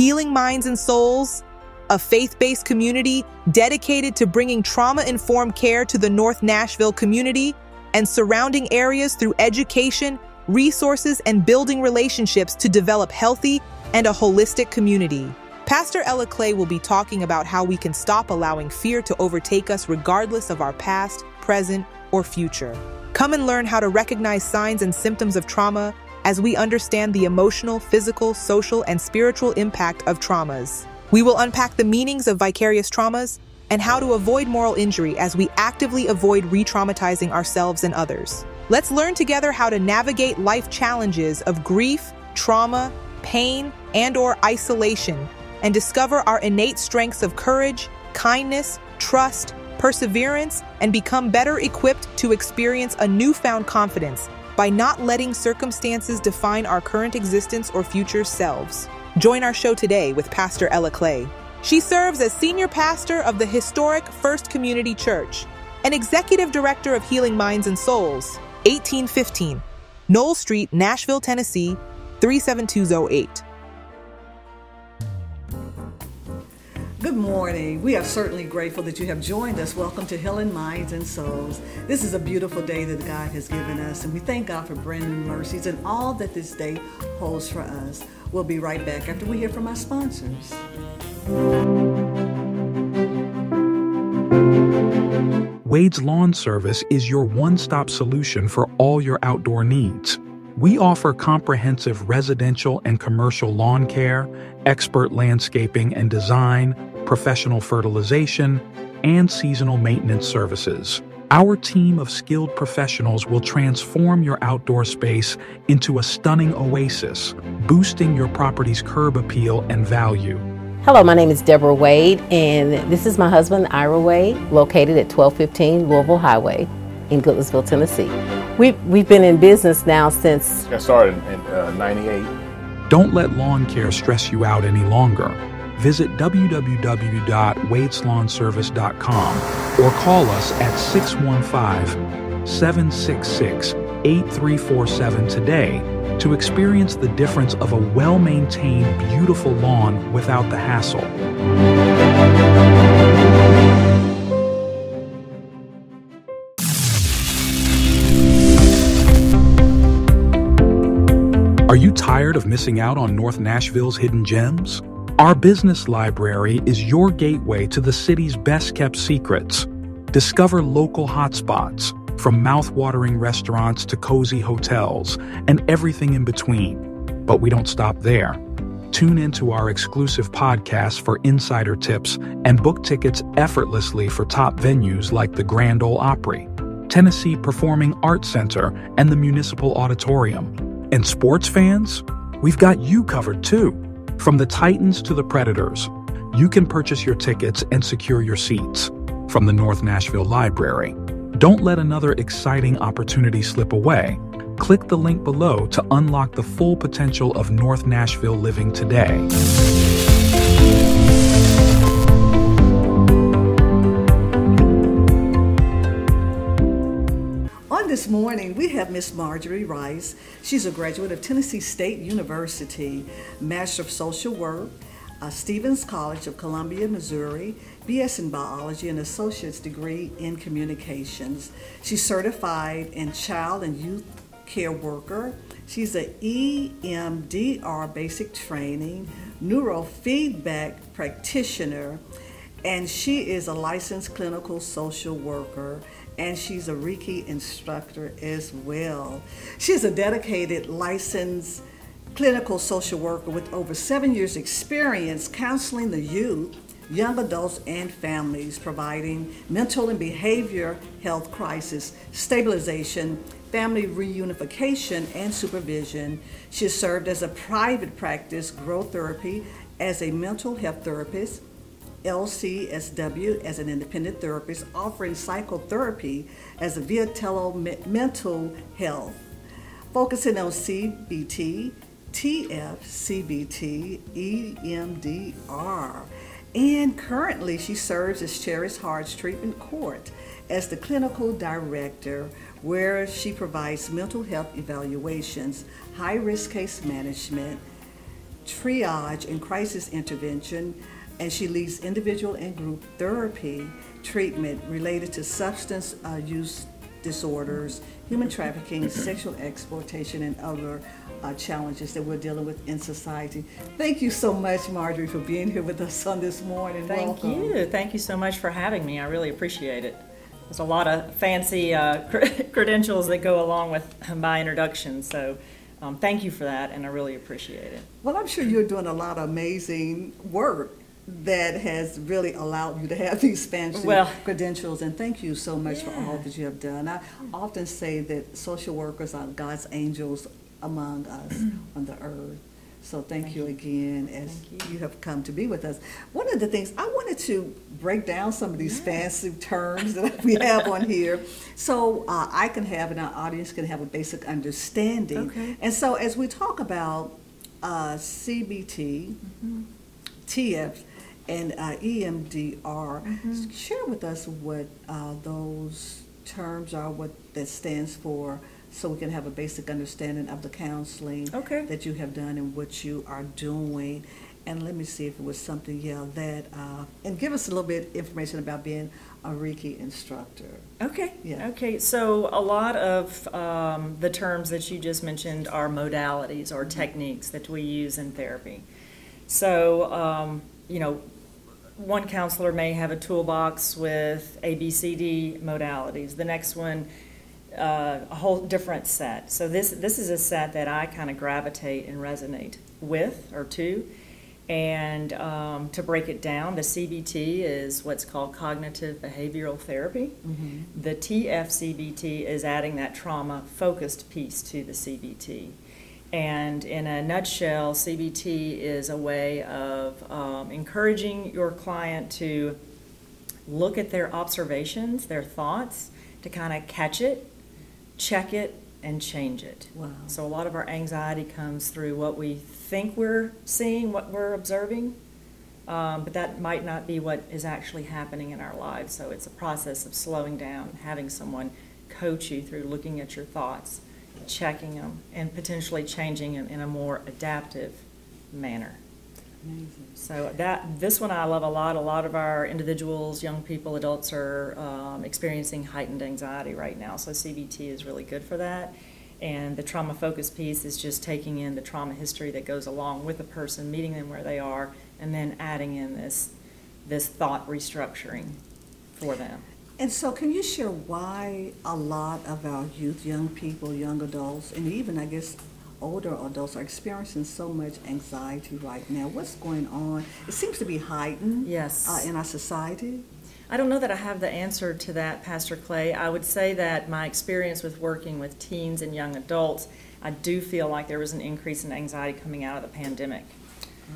Healing Minds and Souls, a faith-based community dedicated to bringing trauma-informed care to the North Nashville community and surrounding areas through education, resources, and building relationships to develop healthy and a holistic community. Pastor Ella Clay will be talking about how we can stop allowing fear to overtake us regardless of our past, present, or future. Come and learn how to recognize signs and symptoms of trauma as we understand the emotional, physical, social, and spiritual impact of traumas. We will unpack the meanings of vicarious traumas and how to avoid moral injury as we actively avoid re-traumatizing ourselves and others. Let's learn together how to navigate life challenges of grief, trauma, pain, and/or isolation, and discover our innate strengths of courage, kindness, trust, perseverance, and become better equipped to experience a newfound confidence by not letting circumstances define our current existence or future selves. Join our show today with Pastor Ella Clay. She serves as senior pastor of the historic First Community Church and executive director of Healing Minds and Souls, 1815, Knoll Street, Nashville, Tennessee, 37208. Good morning. We are certainly grateful that you have joined us. Welcome to Healing Minds and Souls. This is a beautiful day that God has given us, and we thank God for brand new mercies and all that this day holds for us. We'll be right back after we hear from our sponsors. Wade's Lawn Service is your one-stop solution for all your outdoor needs. We offer comprehensive residential and commercial lawn care, expert landscaping and design, professional fertilization, and seasonal maintenance services. Our team of skilled professionals will transform your outdoor space into a stunning oasis, boosting your property's curb appeal and value. Hello, my name is Deborah Wade, and this is my husband, Ira Wade, located at 1215 Louisville Highway in Goodlettsville, Tennessee. We've been in business now since... I started in 98. Don't let lawn care stress you out any longer. Visit www.wadeslawnservice.com or call us at 615-766-8347 today to experience the difference of a well-maintained, beautiful lawn without the hassle. Are you tired of missing out on North Nashville's hidden gems? Our business library is your gateway to the city's best-kept secrets. Discover local hotspots, from mouth-watering restaurants to cozy hotels, and everything in between. But we don't stop there. Tune into our exclusive podcast for insider tips and book tickets effortlessly for top venues like the Grand Ole Opry, Tennessee Performing Arts Center, and the Municipal Auditorium. And sports fans? We've got you covered too. From the Titans to the Predators, you can purchase your tickets and secure your seats. From the North Nashville Library, don't let another exciting opportunity slip away. Click the link below to unlock the full potential of North Nashville living today. This morning, we have Miss Marjorie Rice. She's a graduate of Tennessee State University, Master of Social Work, Stevens College of Columbia, Missouri, BS in Biology, and Associate's degree in Communications. She's certified in Child and Youth Care Worker. She's an EMDR basic training, neurofeedback practitioner, and she is a licensed clinical social worker, and she's a Reiki instructor as well. She's a dedicated licensed clinical social worker with over 7 years experience counseling the youth, young adults, and families, providing mental and behavior health crisis stabilization, family reunification, and supervision. She has served as a private practice, growth therapy, as a mental health therapist, LCSW as an independent therapist, offering psychotherapy as a via mental health, focusing on CBT, TF, CBT, EMDR. And currently she serves as Cherry's Hearts Treatment Court as the clinical director, where she provides mental health evaluations, high-risk case management, triage and crisis intervention, and she leads individual and group therapy treatment related to substance use disorders, human trafficking, sexual exploitation, and other challenges that we're dealing with in society. Thank you so much, Marjorie, for being here with us on this morning. Thank you. Thank you so much for having me. I really appreciate it. There's a lot of fancy credentials that go along with my introduction, so thank you for that, and I really appreciate it. Well, I'm sure you're doing a lot of amazing work that has really allowed you to have these fancy credentials, and thank you so much for all that you have done. I often say that social workers are God's angels among us on the earth. So thank you again as you have come to be with us. One of the things, I wanted to break down some of these fancy terms that we have on here so I can have and our audience can have a basic understanding. Okay. And so as we talk about CBT, TF, and EMDR, share with us what those terms are, what that stands for, so we can have a basic understanding of the counseling that you have done and what you are doing. And let me see if it was something, that, and give us a little bit information about being a Reiki instructor. Okay. Yeah. Okay. So a lot of the terms that you just mentioned are modalities or techniques that we use in therapy. So, one counselor may have a toolbox with A, B, C, D modalities. The next one, a whole different set. So this is a set that I kind of gravitate and resonate with or to. And to break it down, the CBT is what's called cognitive behavioral therapy. The TFCBT is adding that trauma-focused piece to the CBT. And in a nutshell, CBT is a way of encouraging your client to look at their observations, their thoughts, to kind of catch it, check it, and change it. Wow. So a lot of our anxiety comes through what we think we're seeing, what we're observing, but that might not be what is actually happening in our lives. So it's a process of slowing down, having someone coach you through looking at your thoughts, checking them, and potentially changing them in a more adaptive manner. Amazing. So this one I love a lot. A lot of our individuals, young people, adults are experiencing heightened anxiety right now. So CBT is really good for that. And the trauma focus piece is just taking in the trauma history that goes along with a person, meeting them where they are, and then adding in this thought restructuring for them. And so can you share why a lot of our youth, young people, young adults, and even, I guess, older adults are experiencing so much anxiety right now? What's going on? It seems to be heightened in our society. I don't know that I have the answer to that, Pastor Clay. I would say that my experience with working with teens and young adults, I do feel like there was an increase in anxiety coming out of the pandemic.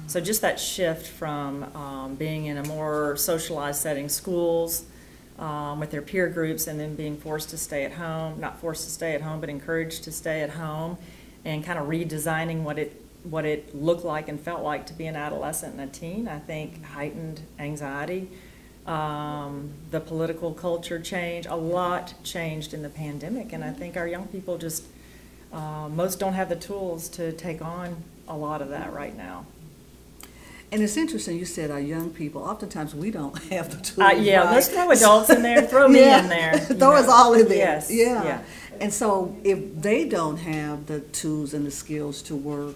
So just that shift from being in a more socialized setting, schools, with their peer groups, and then being forced to stay at home, not forced to stay at home, but encouraged to stay at home, and kind of redesigning what it looked like and felt like to be an adolescent and a teen. I think heightened anxiety, the political culture change, a lot changed in the pandemic, and I think our young people just, most don't have the tools to take on a lot of that right now. And it's interesting, you said our young people, oftentimes we don't have the tools. Let's throw adults in there, throw me in there. Throw us all in there. Yes. Yeah. And so if they don't have the tools and the skills to work,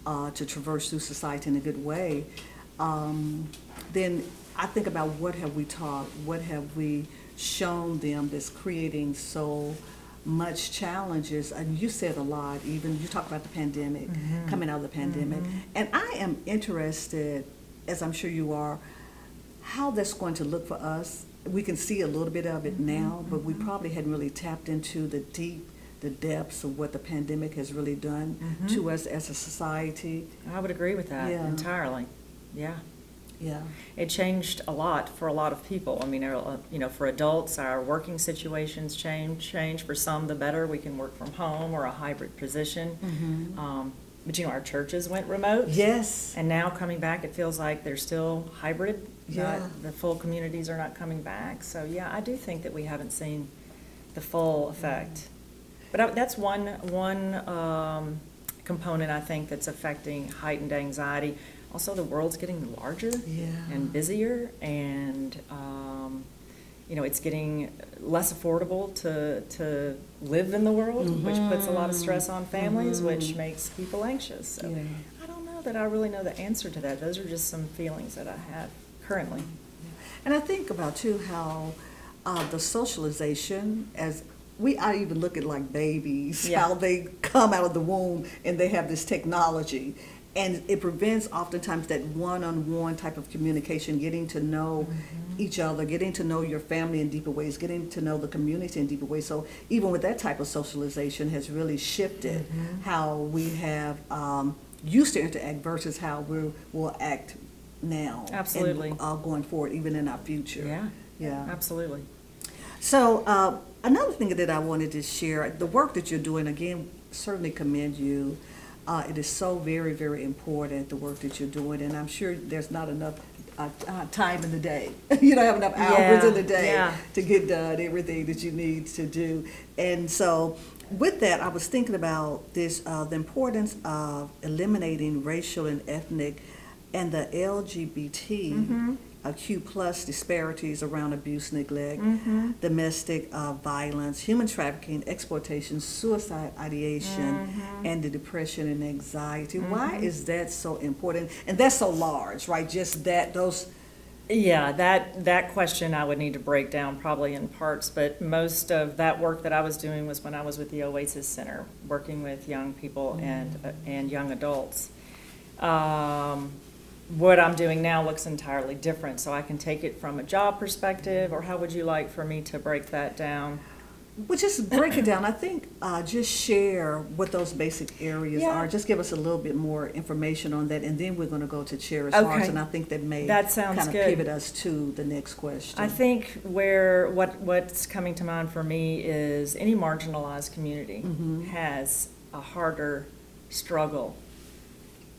to traverse through society in a good way, then I think about what have we taught, what have we shown them that's creating so much challenges. And you said a lot, even you talked about the pandemic, coming out of the pandemic. And I am interested, as I'm sure you are, how that's going to look for us. We can see a little bit of it now, but we probably hadn't really tapped into the depths of what the pandemic has really done to us as a society. I would agree with that entirely. Yeah. Yeah. It changed a lot for a lot of people. I mean, for adults, our working situations change. For some, the better. We can work from home or a hybrid position. But our churches went remote. Yes. And now coming back, it feels like they're still hybrid. Yeah. The full communities are not coming back. So yeah, I do think that we haven't seen the full effect. But that's one component, I think, that's affecting heightened anxiety. Also, the world's getting larger and busier, and it's getting less affordable to live in the world, which puts a lot of stress on families, which makes people anxious. So I don't know that I really know the answer to that. Those are just some feelings that I have currently. And I think about, too, how the socialization, I even look at like babies, how they come out of the womb and they have this technology. And it prevents oftentimes that one-on-one type of communication, getting to know each other, getting to know your family in deeper ways, getting to know the community in deeper ways. So even with that type of socialization has really shifted how we have used to interact versus how we'll act now. Absolutely. And going forward, even in our future. Yeah. Absolutely. So another thing that I wanted to share, the work that you're doing, again, certainly commend you. It is so very, very important, the work that you're doing, and I'm sure there's not enough time in the day. You don't have enough hours in the day to get done everything that you need to do. And so with that, I was thinking about this, the importance of eliminating racial and ethnic and the LGBT Q plus disparities around abuse, neglect, domestic violence, human trafficking, exploitation, suicide ideation, and the depression and anxiety. Why is that so important? And that's so large, right? Just those. Yeah, that question I would need to break down probably in parts, but most of that work that I was doing was when I was with the Oasis Center, working with young people and young adults. What I'm doing now looks entirely different, so I can take it from a job perspective, or how would you like for me to break that down? Well, just break it down. I think just share what those basic areas are. Just give us a little bit more information on that, and then we're going to go to Cherished Hearts, and I think that may kind of pivot us to the next question. I think what's coming to mind for me is any marginalized community has a harder struggle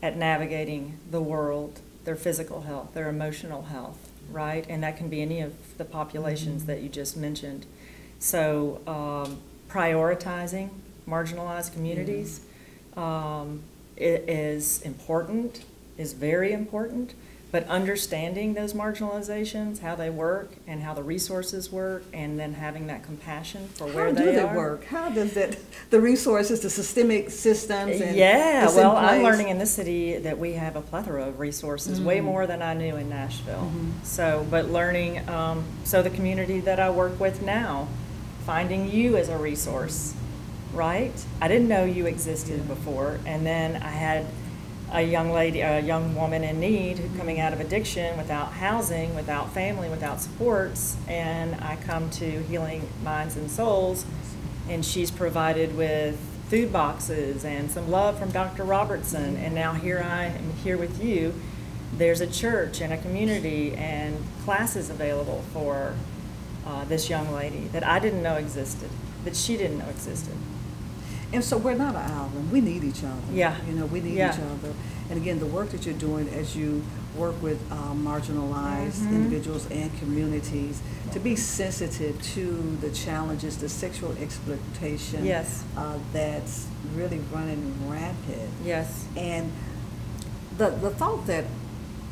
at navigating the world, their physical health, their emotional health, right? And that can be any of the populations that you just mentioned. So prioritizing marginalized communities is important, is very important, but understanding those marginalizations, how they work and how the resources work, and then having that compassion for where they are. How do they work? How does the resources, the systemic systems, and well, I'm learning in this city that we have a plethora of resources, way more than I knew in Nashville. So, but learning, so the community that I work with now, finding you as a resource, right? I didn't know you existed before, and then I had a young woman in need coming out of addiction, without housing, without family, without supports, and I come to Healing Minds and Souls, and she's provided with food boxes and some love from Dr. Robertson, and now here I am here with you. There's a church and a community and classes available for this young lady that I didn't know existed, that she didn't know existed. And so we're not an island. We need each other. Yeah. We need each other. And again, the work that you're doing as you work with marginalized individuals and communities, to be sensitive to the challenges, the sexual exploitation that's really running rampant. Yes. And the thought that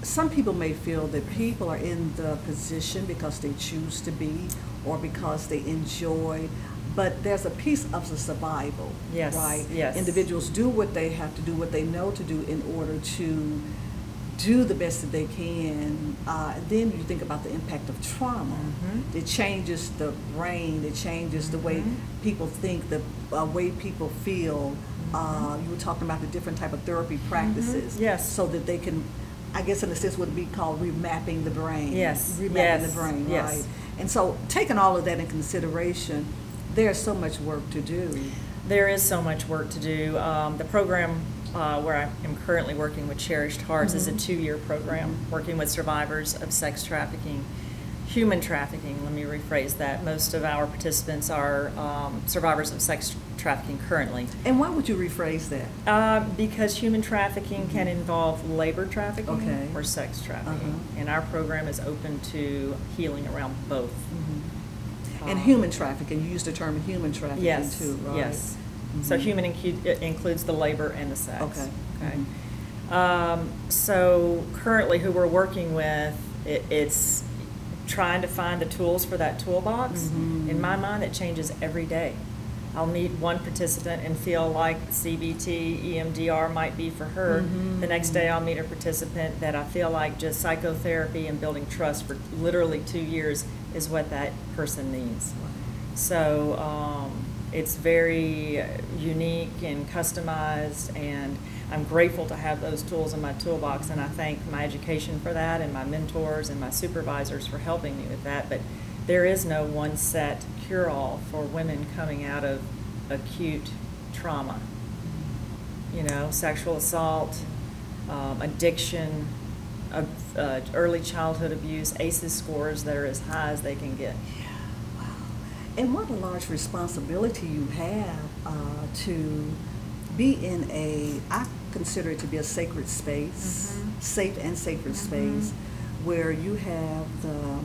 some people may feel that people are in the position because they choose to be, or because they enjoy, but there's a piece of the survival, right? Yes. Individuals do what they have to do, what they know to do in order to do the best that they can. And then you think about the impact of trauma. It changes the brain, it changes the way people think, the way people feel. You were talking about the different type of therapy practices. So that they can, I guess in a sense, would be called remapping the brain. Remapping the brain, right? And so taking all of that in consideration, there's so much work to do. There is so much work to do. The program where I am currently working with Cherished Hearts is a 2-year program, working with survivors of sex trafficking, human trafficking, let me rephrase that. Most of our participants are survivors of sex trafficking currently. And why would you rephrase that? Because human trafficking can involve labor trafficking or sex trafficking. And our program is open to healing around both. And human trafficking, you use the term human trafficking too, right? Yes. So human includes the labor and the sex. Okay. Okay. So currently who we're working with, it's trying to find the tools for that toolbox. In my mind, it changes every day. I'll meet one participant and feel like CBT, EMDR might be for her. The next day I'll meet a participant that I feel like just psychotherapy and building trust for literally 2 years is what that person needs. So it's very unique and customized, and I'm grateful to have those tools in my toolbox, and I thank my education for that and my mentors and my supervisors for helping me with that. But there is no one set cure-all for women coming out of acute trauma. You know, sexual assault, addiction, early childhood abuse, ACEs scores that are as high as they can get. And what a large responsibility you have to be in I consider it to be a sacred space, safe and sacred space, where you have the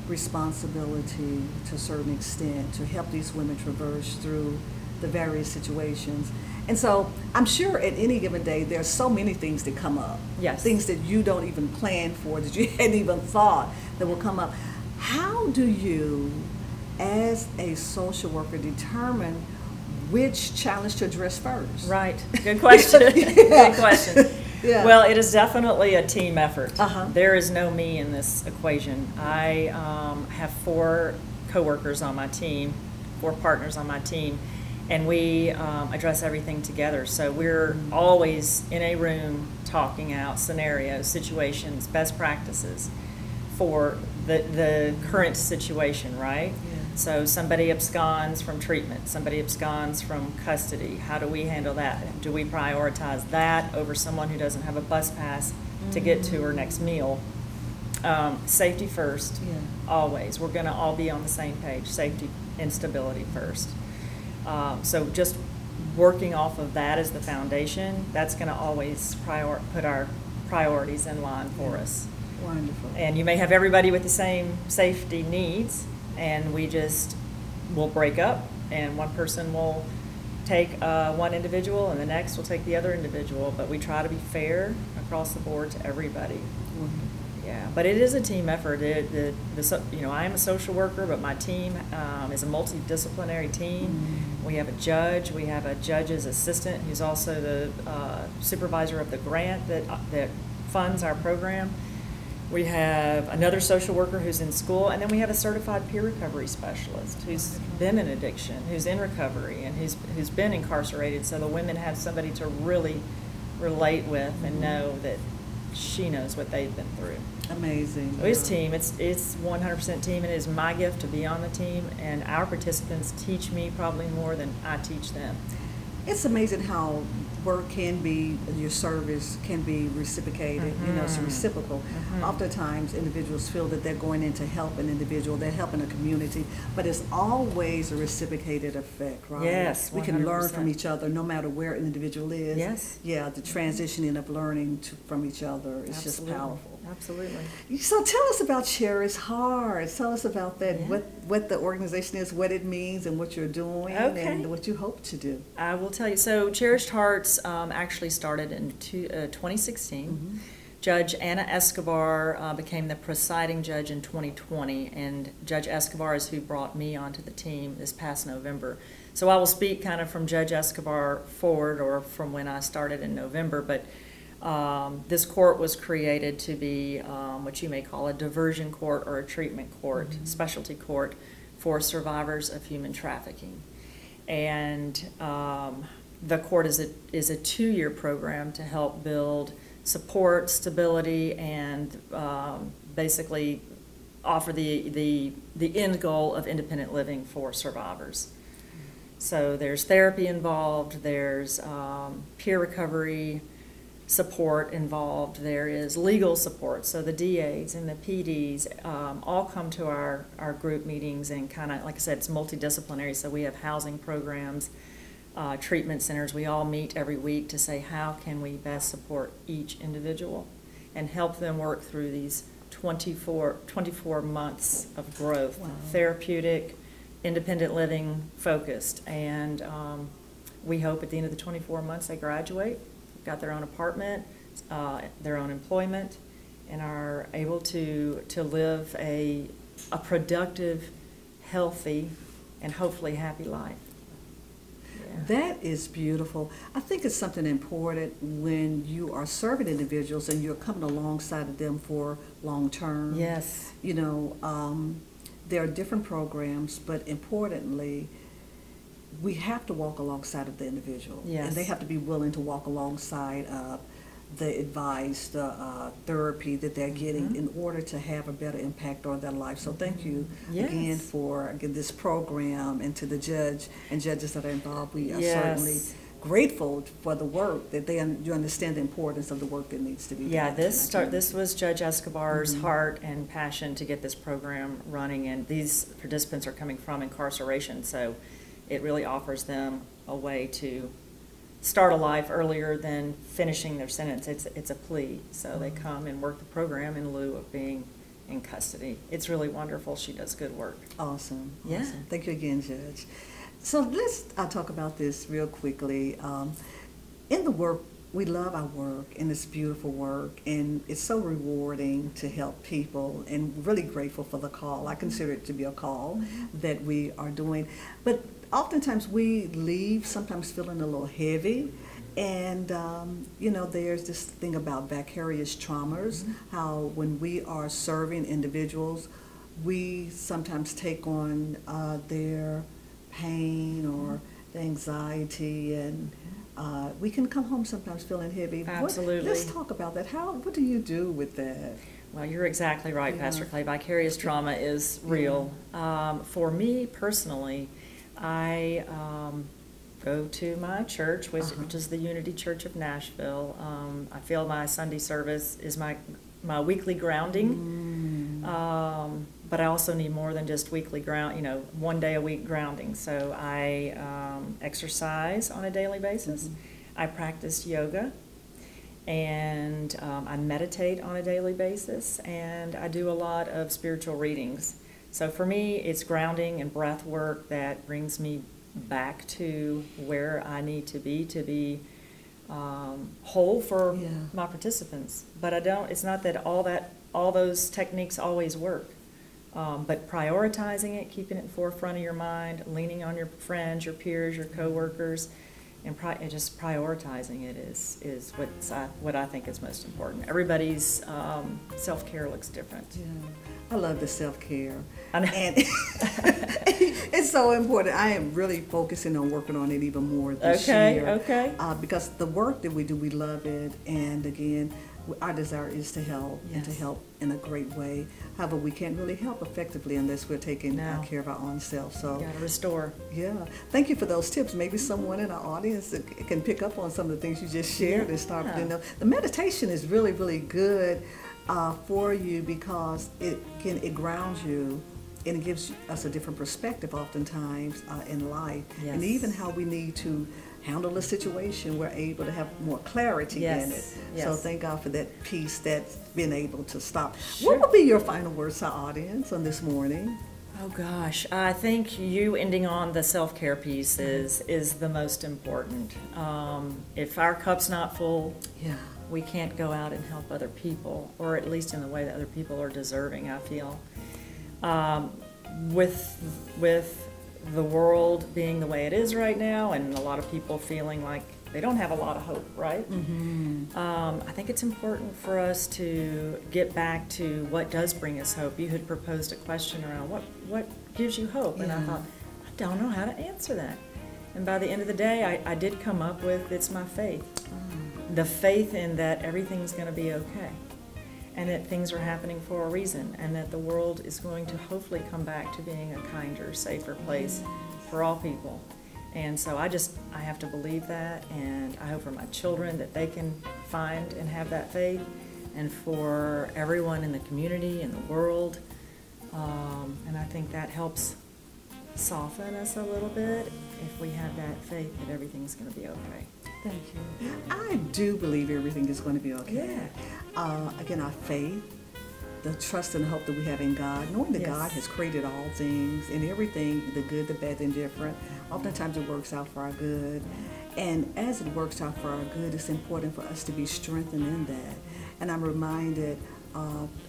responsibility to a certain extent to help these women traverse through the various situations. And so I'm sure at any given day there's so many things that come up. Yes. Things that you don't even plan for, that you hadn't even thought that will come up. How do you, as a social worker, determine which challenge to address first? Right. Good question. Good question. Yeah. Well, it is definitely a team effort. Uh-huh. There is no me in this equation. I have 4 coworkers on my team, 4 partners on my team, and we address everything together. So we're always in a room talking out scenarios, situations, best practices for the current situation, right? Yeah. So somebody absconds from treatment, somebody absconds from custody. How do we handle that? Do we prioritize that over someone who doesn't have a bus pass to get to her next meal? Safety first, always. We're going to all be on the same page, safety and stability first. So just working off of that as the foundation, that's going to always put our priorities in line for us. Wonderful. And you may have everybody with the same safety needs, and we'll break up, and one person will take one individual and the next will take the other individual, but we try to be fair across the board to everybody. Yeah, but it is a team effort. I am a social worker, but my team is a multidisciplinary team. We have a judge. We have a judge's assistant who's also the supervisor of the grant that funds our program. We have another social worker who's in school, and then we have a certified peer recovery specialist who's been in addiction, who's in recovery, and who's been incarcerated, so the women have somebody to really relate with and know that she knows what they've been through. Amazing. So it's team. It's 100% team, and it is my gift to be on the team, and our participants teach me probably more than I teach them. It's amazing how work can be, your service can be reciprocated, it's reciprocal. Oftentimes individuals feel that they're going in to help an individual, they're helping a community, but it's always a reciprocated effect, right? Yes, 100%. We can learn from each other no matter where an individual is. Yes. Yeah, the transitioning of learning from each other is just powerful. Absolutely. So tell us about Cherish Hearts. Tell us about that, what the organization is, what it means, and what you're doing, and what you hope to do. I will tell you. So Cherished Hearts actually started in 2016. Judge Anna Escobar became the presiding judge in 2020, and Judge Escobar is who brought me onto the team this past November. So I will speak kind of from Judge Escobar forward, or from when I started in November, but this court was created to be what you may call a diversion court or a treatment court, specialty court for survivors of human trafficking. And the court is a 2-year program to help build support, stability, and basically offer the end goal of independent living for survivors. So there's therapy involved, there's peer recovery support involved, there is legal support, so the DAs and the PDs all come to our group meetings, and kind of, like I said, it's multidisciplinary, so we have housing programs, treatment centers. We all meet every week to say how can we best support each individual and help them work through these 24 months of growth, therapeutic, independent living focused. And we hope at the end of the 24 months they graduate, got their own apartment, their own employment, and are able to live a productive, healthy, and hopefully happy life. Yeah. That is beautiful. I think it's something important when you are serving individuals and you're coming alongside of them for long term. Yes. You know, there are different programs, but importantly, we have to walk alongside of the individual. Yes. And they have to be willing to walk alongside of the advice, the therapy that they're getting in order to have a better impact on their life. So thank you again for this program, and to the judge and judges that are involved. We are certainly grateful for the work that you understand the importance of the work that needs to be done. Yeah, this was Judge Escobar's heart and passion to get this program running, and these participants are coming from incarceration, so it really offers them a way to start a life earlier than finishing their sentence. It's a plea, so they come and work the program in lieu of being in custody. It's really wonderful. She does good work. Awesome. Yeah. Awesome. Thank you again, Judge. So let's talk about this real quickly. In the work, we love our work, and it's beautiful work, and it's so rewarding to help people, and really grateful for the call. I consider it to be a call that we are doing. But oftentimes we leave sometimes feeling a little heavy, and you know, there's this thing about vicarious traumas, how when we are serving individuals, we sometimes take on their pain or the anxiety, and we can come home sometimes feeling heavy. Absolutely. Let's talk about that. What do you do with that? Well, you're exactly right, Pastor Clay. Vicarious trauma is real. For me personally, I go to my church, which is the Unity Church of Nashville. I feel my Sunday service is my weekly grounding, but I also need more than just weekly one day a week grounding. So I exercise on a daily basis. I practice yoga, and I meditate on a daily basis, and I do a lot of spiritual readings. So for me, it's grounding and breath work that brings me back to where I need to be whole for my participants. But it's not that all those techniques always work. But prioritizing it, keeping it in the forefront of your mind, leaning on your friends, your peers, your coworkers, and just prioritizing it is what I think is most important. Everybody's self-care looks different. Yeah. I love the self-care. I know. And it's so important. I am really focusing on working on it even more this year. Okay. Because the work that we do, we love it. And again, our desire is to help and to help in a great way. However, we can't really help effectively unless we're taking care of our own self. So, you gotta restore. Yeah. Thank you for those tips. Maybe someone in our audience can pick up on some of the things you just shared and start. The meditation is really, really good for you, because it grounds you, and it gives us a different perspective oftentimes in life, and even how we need to handle a situation. We're able to have more clarity in it. So thank God for that piece that's been able to stop. What would be your final words to our audience on this morning? Oh gosh, I think you ending on the self-care piece is the most important. If our cup's not full, we can't go out and help other people, or at least in the way that other people are deserving, I feel. With the world being the way it is right now, and a lot of people feeling like they don't have a lot of hope, right? I think it's important for us to get back to what does bring us hope. You had proposed a question around what gives you hope, and I thought, I don't know how to answer that. And by the end of the day, I did come up with, it's my faith. The faith in that everything's going to be okay, and that things are happening for a reason, and that the world is going to hopefully come back to being a kinder, safer place for all people. And so I have to believe that, and I hope for my children that they can find and have that faith, and for everyone in the community and the world. And I think that helps soften us a little bit if we have that faith that everything's going to be okay. Thank you. I do believe everything is going to be okay. Again, our faith the trust and hope that we have in God, knowing that Yes. God has created all things and everything, the good, the bad, the indifferent. Oftentimes it works out for our good. And as it works out for our good, it's important for us to be strengthened in that. And I'm reminded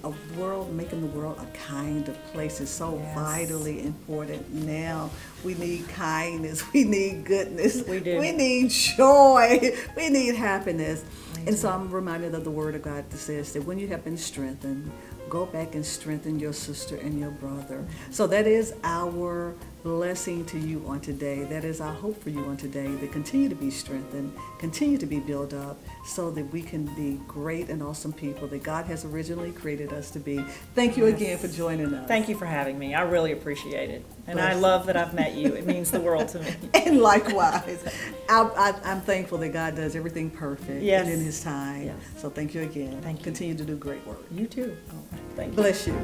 a world, making the world a kinder place is so Yes. vitally important now. We need kindness, we need goodness, We do. we need joy, we need happiness. And so I'm reminded of the word of God that says that when you have been strengthened, go back and strengthen your sister and your brother. So that is our blessing to you on today. That is our hope for you on today, to continue to be strengthened, continue to be built up, so that we can be great and awesome people that God has originally created us to be. Thank you again for joining us. Thank you for having me. I really appreciate it. And I Bless. love that I've met you. It means the world to me. And likewise, I'm thankful that God does everything perfect Yes. and in His time. Yes. So thank you again. Thank you. Continue to do great work. You too. Thank you. Bless you.